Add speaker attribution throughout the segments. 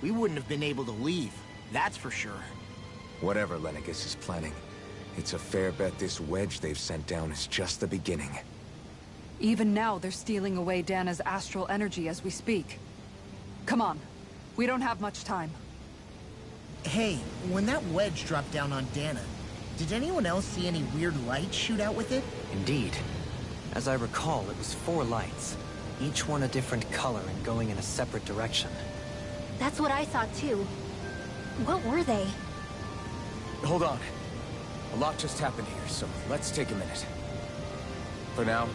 Speaker 1: we wouldn't have been able to leave. That's for sure.
Speaker 2: Whatever Lennigus is planning, it's a fair bet this wedge they've sent down is just the beginning.
Speaker 3: Even now, they're stealing away Dana's astral energy as we speak. Come on. We don't have much time.
Speaker 4: Hey, when that wedge dropped down on Dana, did anyone else see any weird lights shoot out with it?
Speaker 5: Indeed. As I recall, it was 4 lights, each one a different color and going in a separate direction.
Speaker 6: That's what I saw too. What were they?
Speaker 2: Hold on. A lot just happened here, so let's take a minute. For now,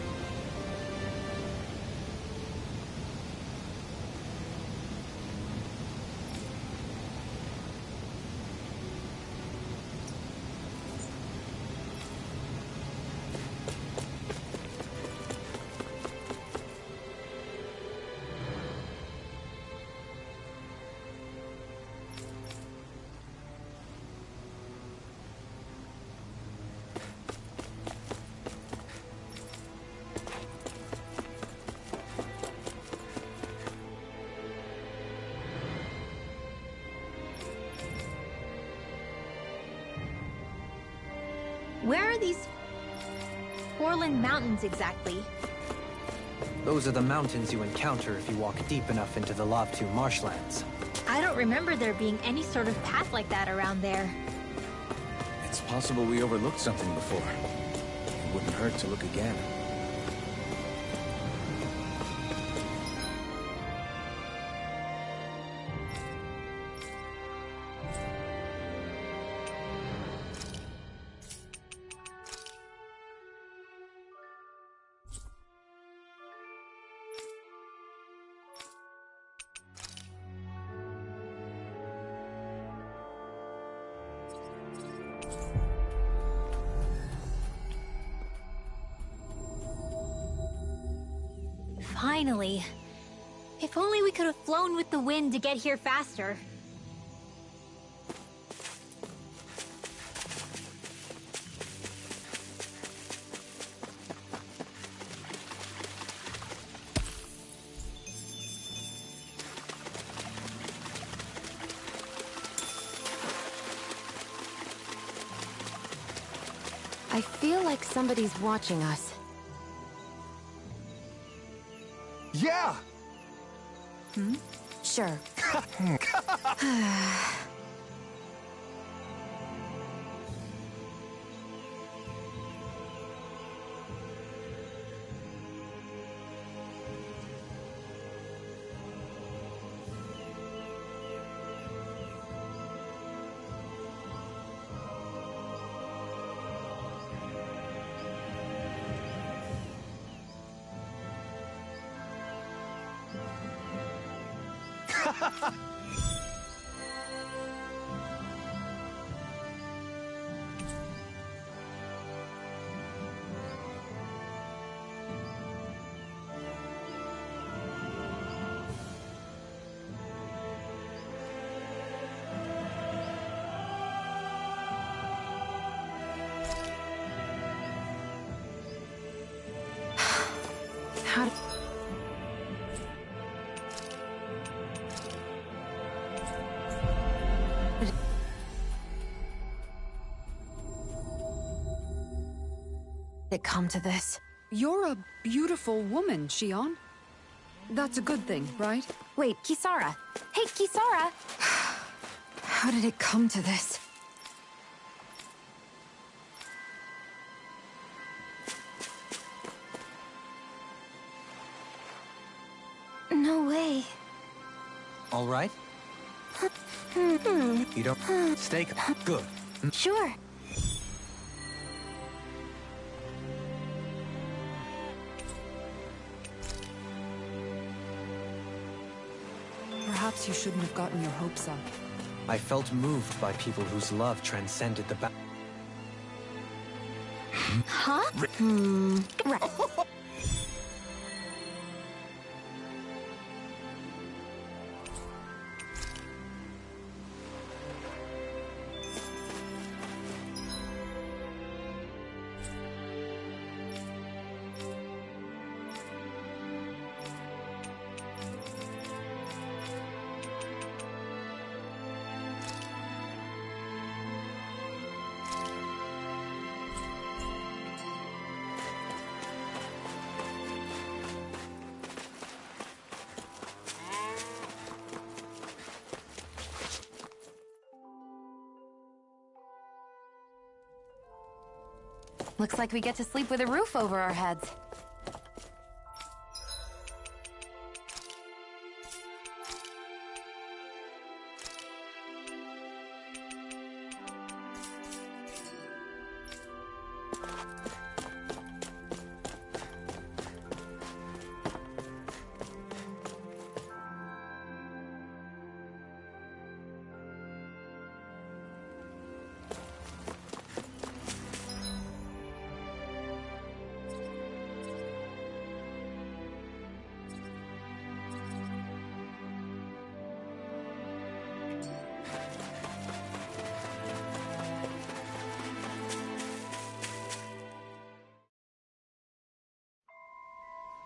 Speaker 6: Where are these Forland Mountains exactly?
Speaker 5: Those are the mountains you encounter if you walk deep enough into the Lavtu marshlands.
Speaker 6: I don't remember there being any sort of path like that around there.
Speaker 2: it's possible we overlooked something before. It wouldn't hurt to look again.
Speaker 6: Finally. If only we could have flown with the wind to get here faster.
Speaker 7: I feel like somebody's watching us.
Speaker 2: Yeah!
Speaker 7: Sure. How did it come to this?
Speaker 3: You're a beautiful woman, Shion. That's a good thing, right?
Speaker 7: Wait, Kisara. Hey, Kisara! How did it come to this? No way.
Speaker 5: All right? You don't... Stay... Good.
Speaker 7: Sure.
Speaker 3: Perhaps you shouldn't have gotten your hopes up.
Speaker 5: I felt moved by people whose love transcended the
Speaker 6: Huh?
Speaker 7: Right. Looks like we get to sleep with a roof over our heads.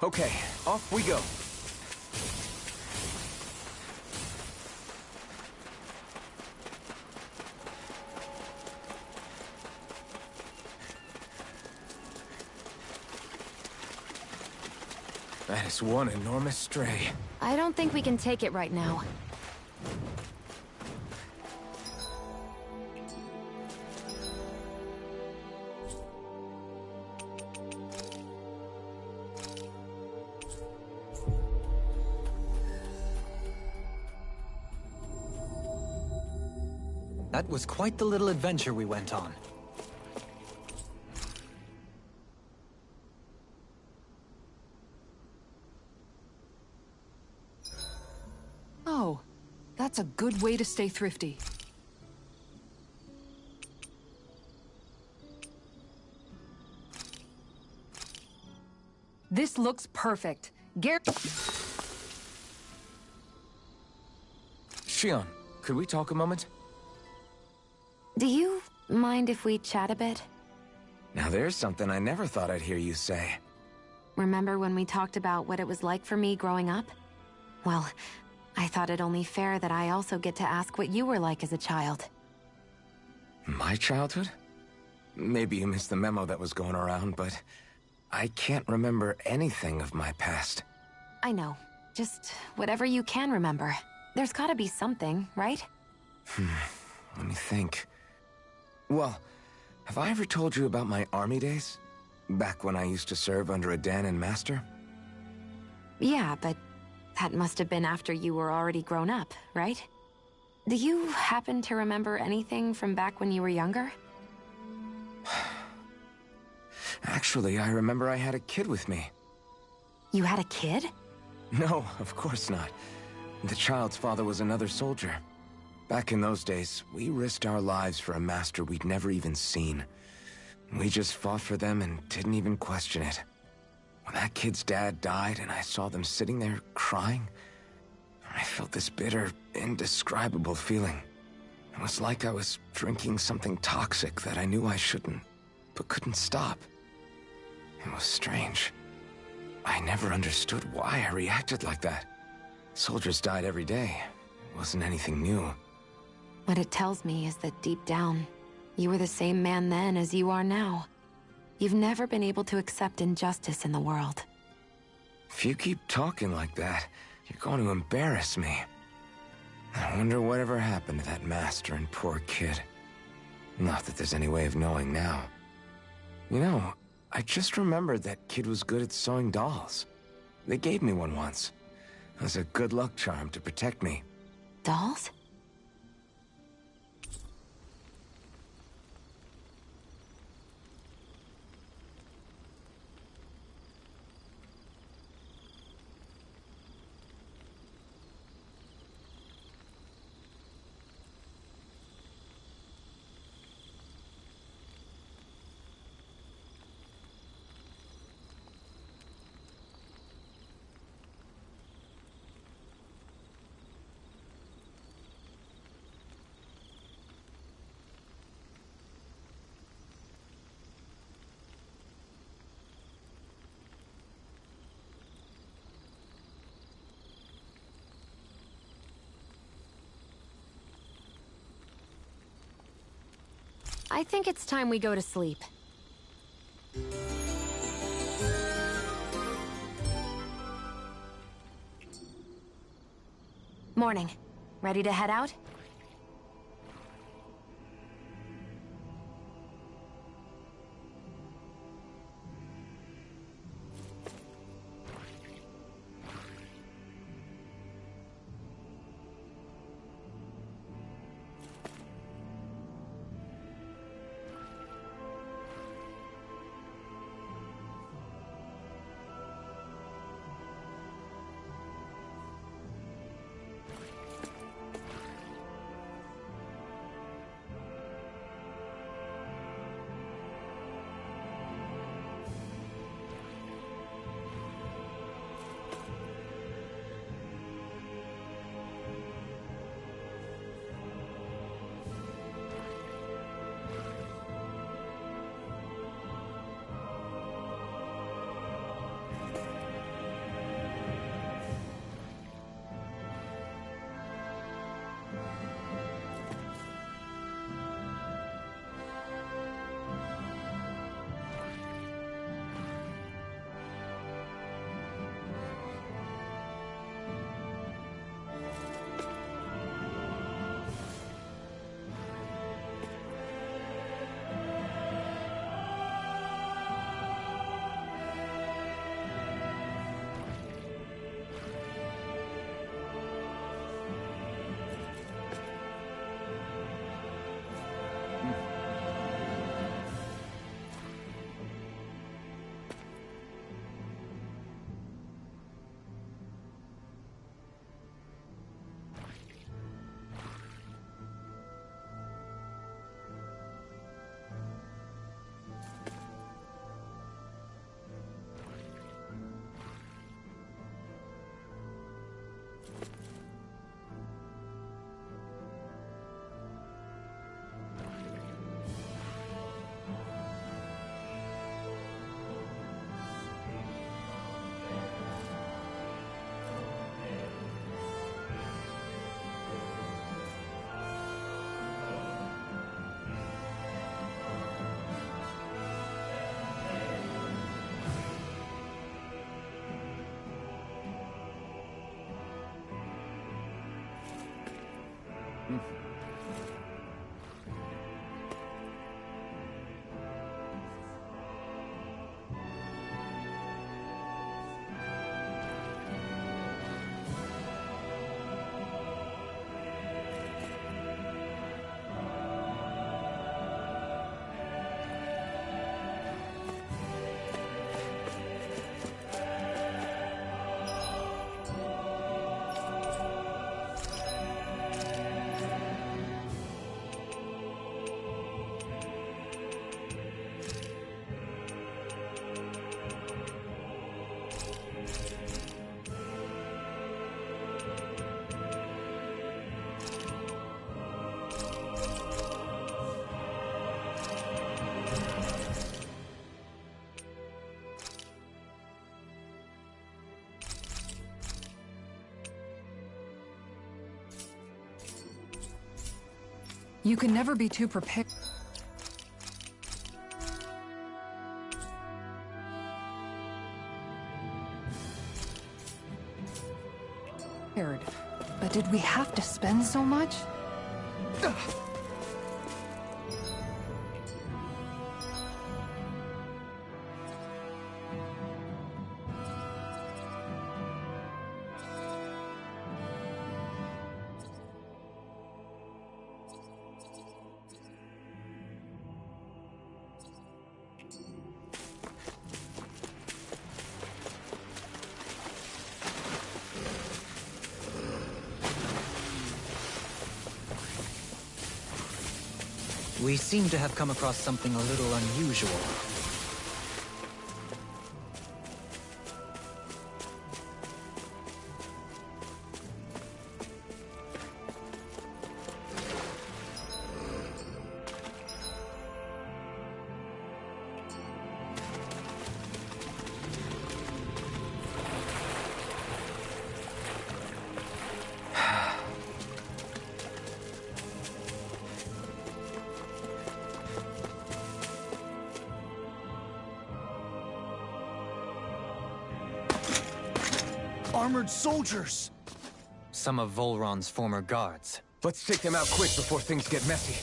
Speaker 2: Okay, off we go. That is one enormous stray.
Speaker 7: I don't think we can take it right now.
Speaker 5: That was quite the little adventure we went on.
Speaker 3: Oh, that's a good way to stay thrifty. This looks perfect.
Speaker 2: Shion, could we talk a moment?
Speaker 7: Do you mind if we chat a bit?
Speaker 2: Now there's something I never thought I'd hear you say.
Speaker 7: Remember when we talked about what it was like for me growing up? Well, I thought it only fair that I also get to ask what you were like as a child.
Speaker 2: My childhood? Maybe you missed the memo that was going around, but I can't remember anything of my past.
Speaker 7: I know. Just whatever you can remember. There's gotta be something, right?
Speaker 2: Let me think. Well, have I ever told you about my army days? Back when I used to serve under a Danon master?
Speaker 7: Yeah, but that must have been after you were already grown up, right? Do you happen to remember anything from back when you were younger?
Speaker 2: Actually, I remember I had a kid with me.
Speaker 7: You had a kid?
Speaker 2: No, of course not. The child's father was another soldier. Back in those days, we risked our lives for a master we'd never even seen. We just fought for them and didn't even question it. When that kid's dad died and I saw them sitting there crying, I felt this bitter, indescribable feeling. It was like I was drinking something toxic that I knew I shouldn't, but couldn't stop. It was strange. I never understood why I reacted like that. Soldiers died every day. It wasn't anything new.
Speaker 7: What it tells me is that deep down, you were the same man then as you are now. You've never been able to accept injustice in the world.
Speaker 2: If you keep talking like that, you're going to embarrass me. I wonder whatever happened to that master and poor kid. Not that there's any way of knowing now. You know, I just remembered that kid was good at sewing dolls. They gave me one once. It was a good luck charm to protect me.
Speaker 7: Dolls? I think it's time we go to sleep. Morning. Ready to head out?
Speaker 3: You can never be too prepared. But did we have to spend so much?
Speaker 5: We seem to have come across something a little unusual.
Speaker 1: Armored soldiers!
Speaker 5: Some of Volron's former guards.
Speaker 2: Let's take them out quick before things get messy.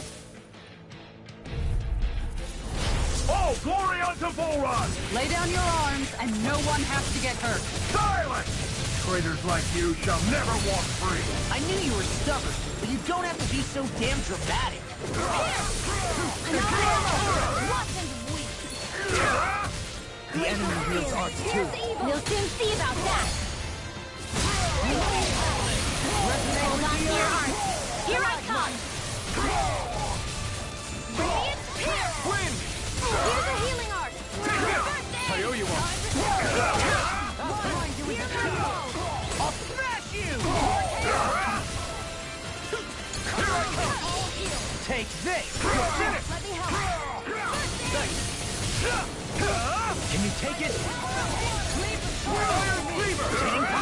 Speaker 8: All glory unto Volron!
Speaker 3: Lay down your arms, and no one has to get hurt.
Speaker 8: Silence! Traitors like you shall never walk free!
Speaker 1: I knew you were stubborn, but you don't have to be so damn dramatic.
Speaker 5: The enemy wields arts too.
Speaker 6: We'll soon see about that. Hold on to your arms. Here I come. Radiant Spear!
Speaker 2: Win!
Speaker 6: Here's a healing art.
Speaker 2: I owe you one.
Speaker 1: I'll smash you!
Speaker 2: Here I come!
Speaker 1: Take this!
Speaker 6: Let me help.
Speaker 5: Can you take it?
Speaker 2: Iron Cleaver!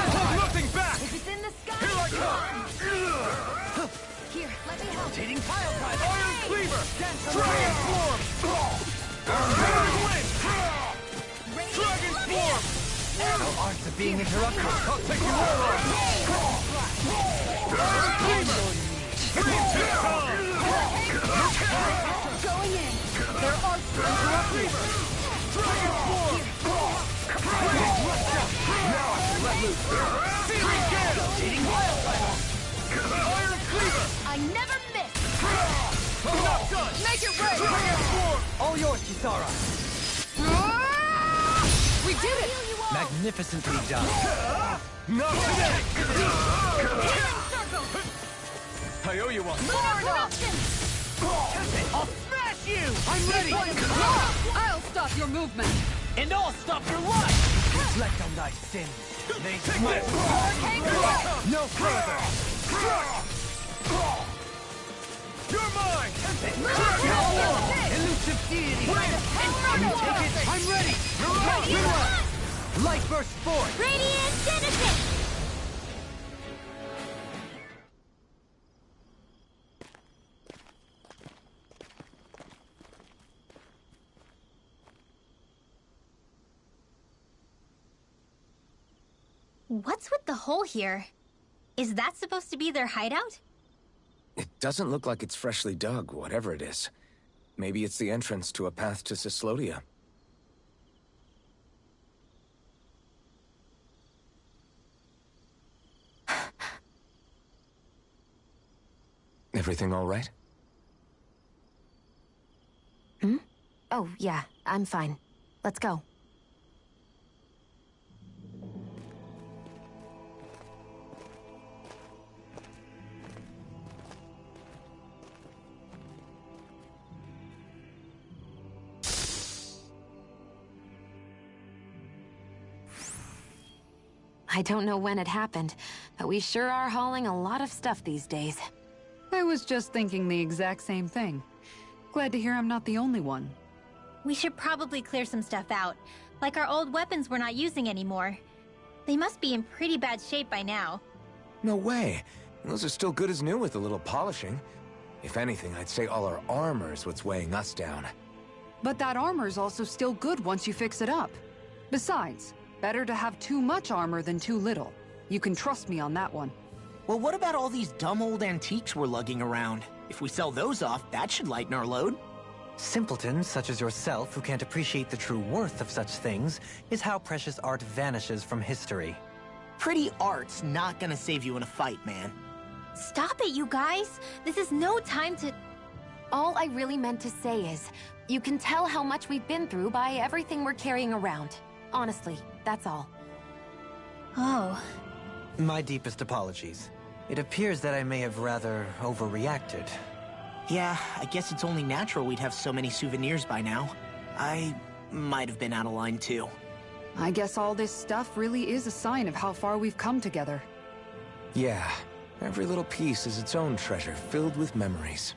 Speaker 2: Hold nothing back!
Speaker 6: If it's in the sky.
Speaker 2: Here I come!
Speaker 6: Here, let me help.
Speaker 5: Tating pile drive.
Speaker 2: Iron Cleaver! Dragon Form! Iron Wind! Dragon Form!
Speaker 5: Our arts are being interrupted.
Speaker 2: I'll take you all on! Iron Cleaver! Flame Pistol!
Speaker 6: Going in.
Speaker 3: There are interrupted.
Speaker 2: Dragon Form! Now I can let loose! Searing Gale!
Speaker 5: Tating pile drive.
Speaker 2: Iron Cleaver!
Speaker 6: I never miss.
Speaker 2: I'm not done!
Speaker 3: Make it rain!
Speaker 2: Dragon Form!
Speaker 5: All yours, Kisara.
Speaker 3: We did it!
Speaker 5: Magnificently done.
Speaker 2: Not today!
Speaker 6: Healing circle.
Speaker 2: I owe you one!
Speaker 6: Lunar corruption.
Speaker 1: I'll smash you!
Speaker 5: I'm ready.
Speaker 3: I'll stop your movement.
Speaker 1: And I'll stop your life!
Speaker 5: Reflect on thy sins. They sweat. No further.
Speaker 2: You're mine!
Speaker 5: Elusive deity. Can you take it? I'm ready. Light burst forth.
Speaker 6: Radiant Genesis. What's with the hole here? Is that supposed to be their hideout?
Speaker 2: It Doesn't look like it's freshly dug, whatever it is. Maybe it's the entrance to a path to Cyslodia. Everything all right?
Speaker 7: Hmm? Oh, yeah, I'm fine. Let's go. I don't know when it happened, but we sure are hauling a lot of stuff these days.
Speaker 3: I was just thinking the exact same thing. Glad to hear I'm not the only one.
Speaker 6: We should probably clear some stuff out, like our old weapons we're not using anymore. They must be in pretty bad shape by now.
Speaker 2: No way. Those are still good as new with a little polishing. If anything, I'd say all our armor is what's weighing us down.
Speaker 3: But that armor's also still good once you fix it up. Besides, better to have too much armor than too little. You can trust me on that one.
Speaker 1: Well, what about all these dumb old antiques we're lugging around? If we sell those off, that should lighten our load.
Speaker 5: Simpletons such as yourself who can't appreciate the true worth of such things is how precious art vanishes from history.
Speaker 1: Pretty art's not gonna save you in a fight, man.
Speaker 6: Stop it, you guys! This is no time to...
Speaker 7: All I really meant to say is, you can tell how much we've been through by everything we're carrying around. Honestly, that's all.
Speaker 6: Oh.
Speaker 5: My deepest apologies. It appears that I may have rather overreacted.
Speaker 1: Yeah, I guess it's only natural we'd have so many souvenirs by now. I might have been out of line too.
Speaker 3: I guess all this stuff really is a sign of how far we've come together.
Speaker 2: Yeah, every little piece is its own treasure, filled with memories.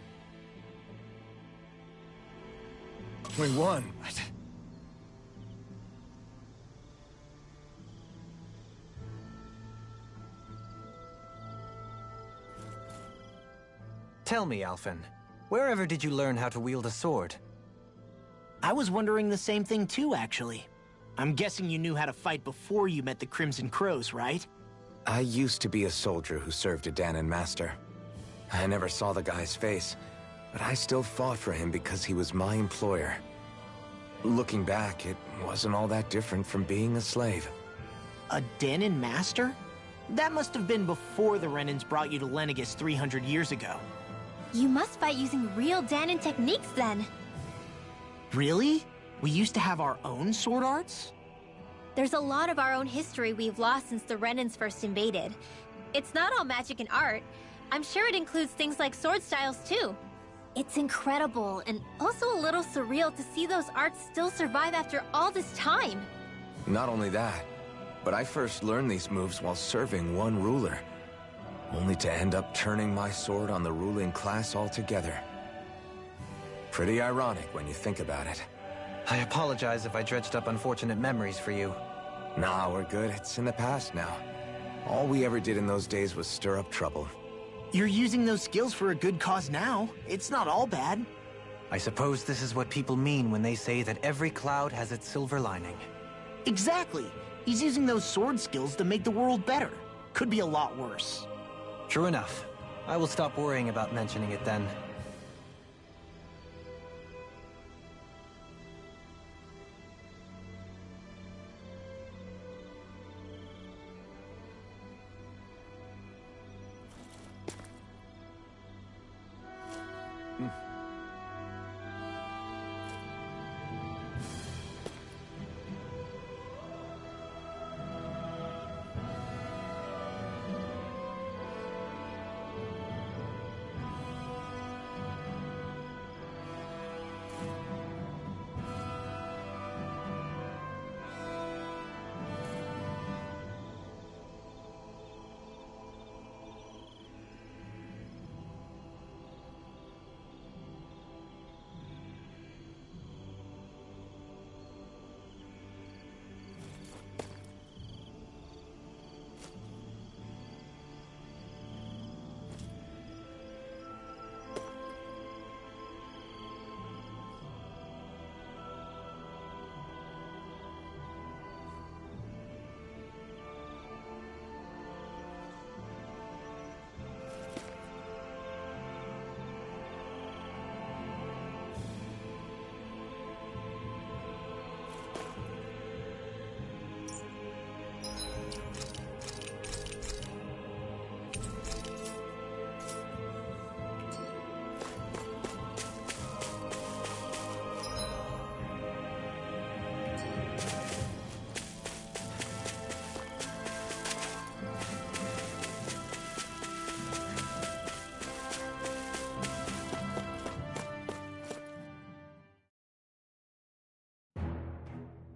Speaker 2: We won.
Speaker 5: Tell me, Alphen, wherever did you learn how to wield a sword?
Speaker 1: I was wondering the same thing too, actually. I'm guessing you knew how to fight before you met the Crimson Crows, right?
Speaker 2: I used to be a soldier who served a Danon master. I never saw the guy's face, but I still fought for him because he was my employer. Looking back, it wasn't all that different from being a slave.
Speaker 1: A Danon master? That must have been before the Renans brought you to Lenegis 300 years ago.
Speaker 6: You must fight using real Danon techniques then.
Speaker 1: Really? We used to have our own sword arts?
Speaker 6: There's a lot of our own history we've lost since the Renans first invaded. It's not all magic and art. I'm sure it includes things like sword styles too. It's incredible and also a little surreal to see those arts still survive after all this time.
Speaker 2: Not only that, but I first learned these moves while serving one ruler, only to end up turning my sword on the ruling class altogether. Pretty ironic when you think about it.
Speaker 5: I apologize if I dredged up unfortunate memories for you.
Speaker 2: Nah, we're good. It's in the past now. All we ever did in those days was stir up trouble.
Speaker 1: You're using those skills for a good cause now. It's not all bad.
Speaker 5: I suppose this is what people mean when they say that every cloud has its silver lining.
Speaker 1: Exactly. He's using those sword skills to make the world better. Could be a lot worse.
Speaker 5: True enough. I will stop worrying about mentioning it then.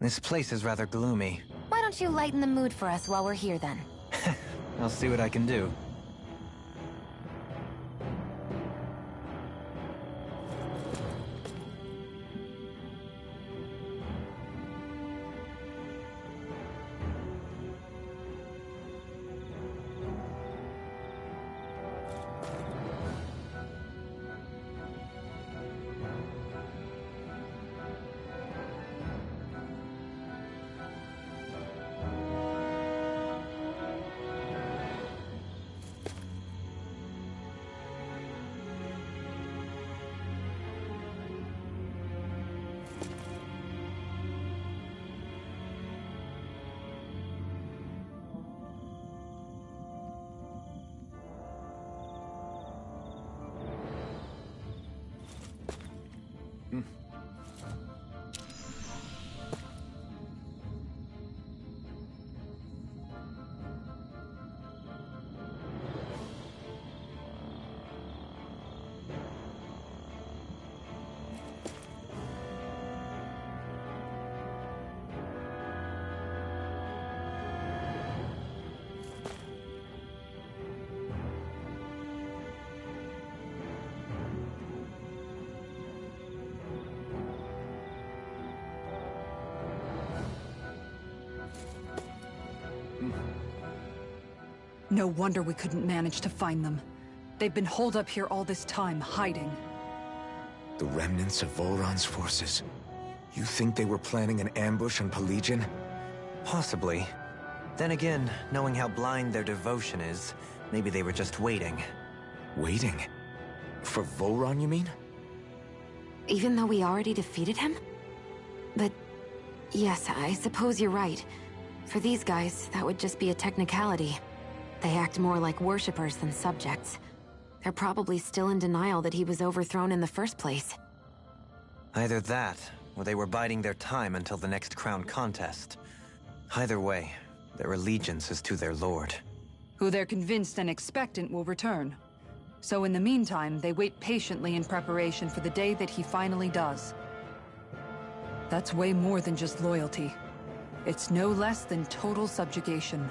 Speaker 5: This place is rather gloomy.
Speaker 7: Why don't you lighten the mood for us while we're here, then?
Speaker 5: I'll see what I can do.
Speaker 3: No wonder we couldn't manage to find them. They've been holed up here all this time, hiding.
Speaker 2: The remnants of Voron's forces. You think they were planning an ambush on Pelegion?
Speaker 5: Possibly. Then again, knowing how blind their devotion is, maybe they were just waiting.
Speaker 2: Waiting? For Voron, you mean?
Speaker 7: Even though we already defeated him? But yes, I suppose you're right. For these guys, that would just be a technicality. They act more like worshippers than subjects. They're probably still in denial that he was overthrown in the first place.
Speaker 5: Either that, or they were biding their time until the next crown contest. Either way, their allegiance is to their lord.
Speaker 3: Who they're convinced and expectant will return. So in the meantime, they wait patiently in preparation for the day that he finally does. That's way more than just loyalty. It's no less than total subjugation.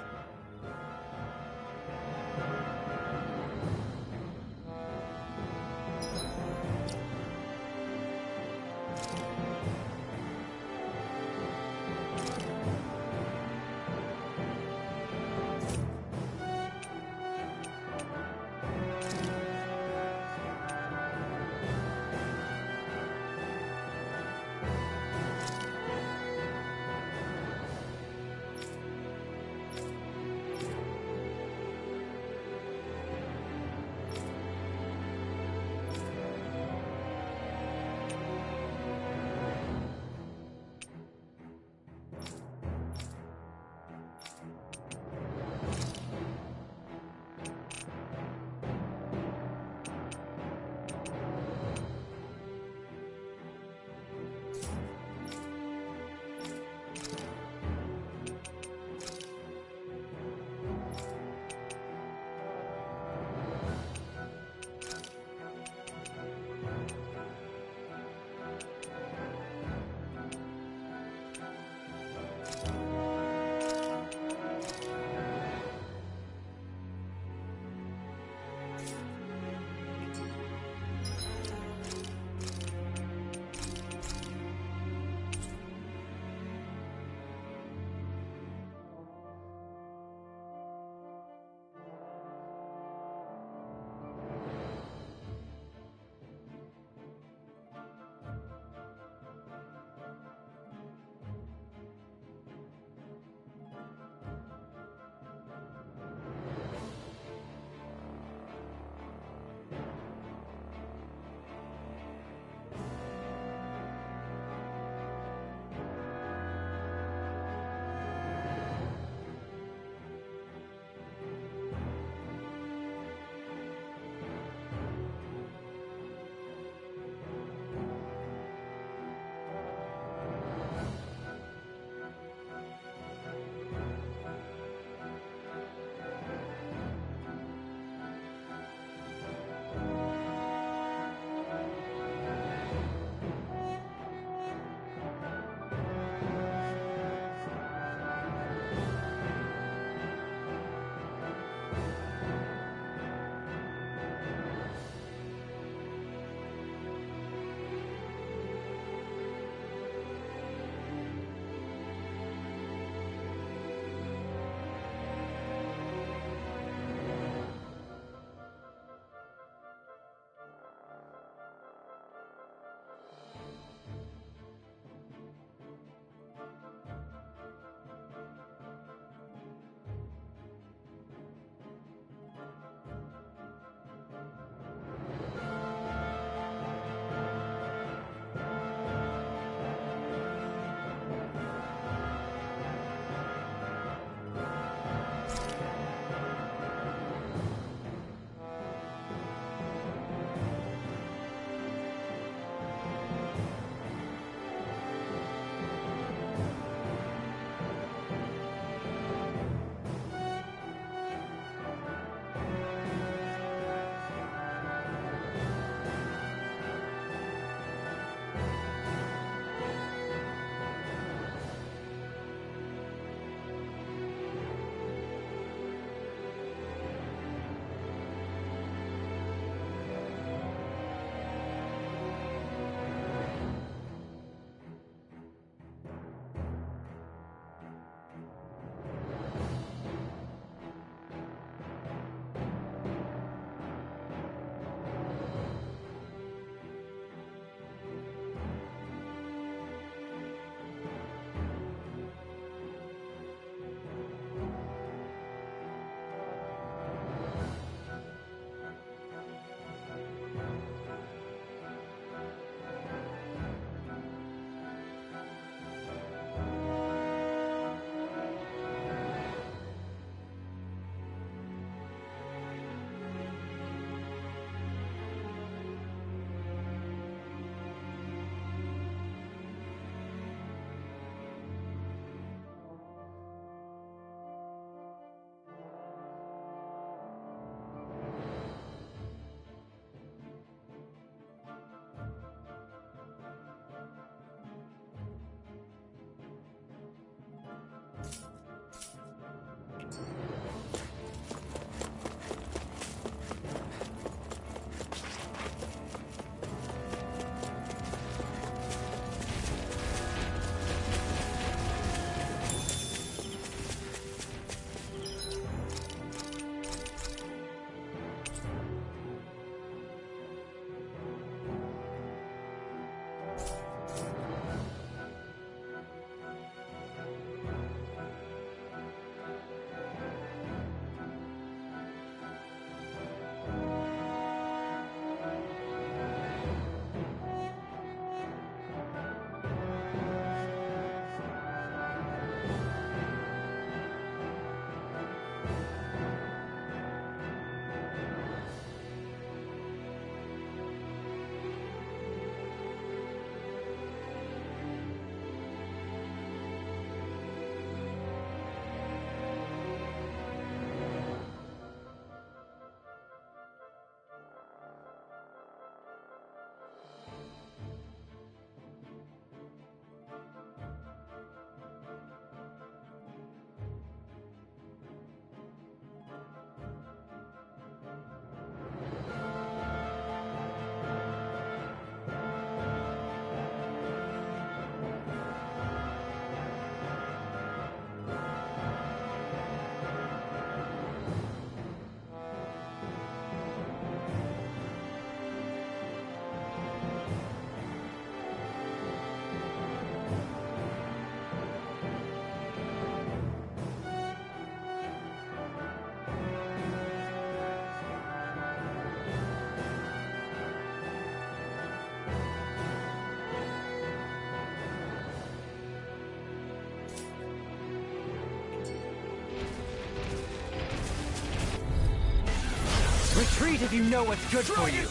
Speaker 9: Retreat if you know what's good for you.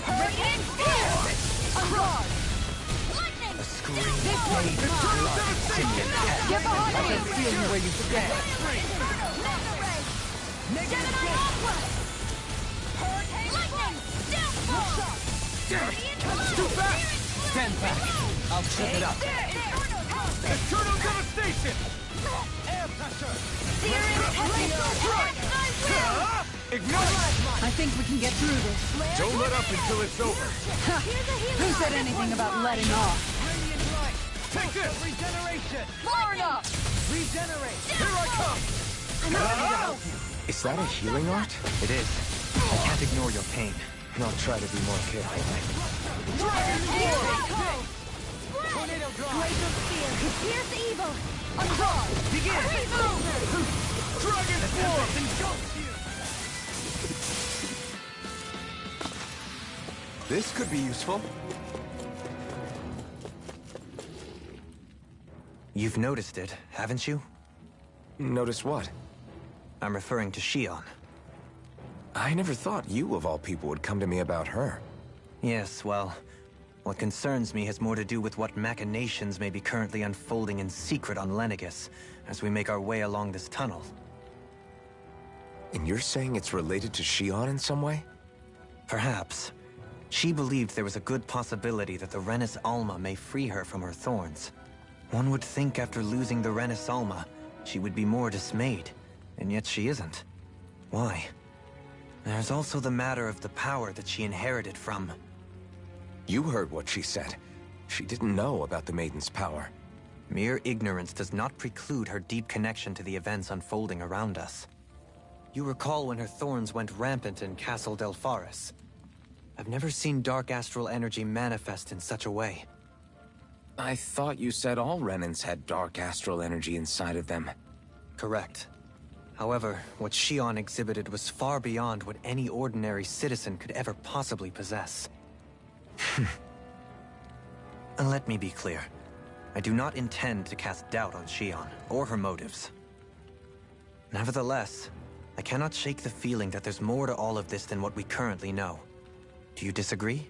Speaker 3: Radiant Fire! Across!
Speaker 9: A scream fades blood in your head.
Speaker 3: Get behind
Speaker 9: I
Speaker 3: me!
Speaker 9: can feel you where you stand.
Speaker 3: Negative
Speaker 9: Damn it! Too fast! Stand back. I'll trip it up. Eternal devastation! Air pressure! Ignite!
Speaker 3: I think we can get through this.
Speaker 8: Don't let up until it's over.
Speaker 3: Who said anything about letting off?
Speaker 9: Radiant light! Take this! Regeneration!
Speaker 3: Far enough!
Speaker 9: Regenerate! Here I come!
Speaker 2: Is that a healing art?
Speaker 5: It is. I can't ignore your pain.
Speaker 2: I'll try to be more careful.
Speaker 9: Tornado drive!
Speaker 6: Blades of fear, pierce evil.
Speaker 3: Across!
Speaker 9: Begin! Dragon form!
Speaker 2: This could be useful.
Speaker 5: You've noticed it, haven't you?
Speaker 2: Notice what?
Speaker 5: I'm referring to Shion.
Speaker 2: I never thought you, of all people, would come to me about her.
Speaker 5: Yes, well, what concerns me has more to do with what machinations may be currently unfolding in secret on Lenegis as we make our way along this tunnel.
Speaker 2: And you're saying it's related to Shion in some way?
Speaker 5: Perhaps. She believed there was a good possibility that the Renis Alma may free her from her thorns. One would think after losing the Renis Alma, she would be more dismayed, and yet she isn't. Why? There's also the matter of the power that she inherited from...
Speaker 2: You heard what she said. She didn't know about the Maiden's power.
Speaker 5: Mere ignorance does not preclude her deep connection to the events unfolding around us. You recall when her thorns went rampant in Castle Del Faris. I've never seen dark astral energy manifest in such a way.
Speaker 2: I thought you said all Renans had dark astral energy inside of them.
Speaker 5: Correct. However, what Shion exhibited was far beyond what any ordinary citizen could ever possibly possess. And let me be clear. I do not intend to cast doubt on Shion, or her motives. Nevertheless, I cannot shake the feeling that there's more to all of this than what we currently know. Do you disagree?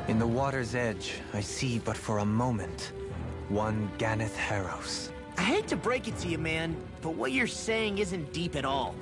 Speaker 5: In the water's edge, I see but for a moment one Ganeth Harrows.
Speaker 1: I hate to break it to you, man, but what you're saying isn't deep at all.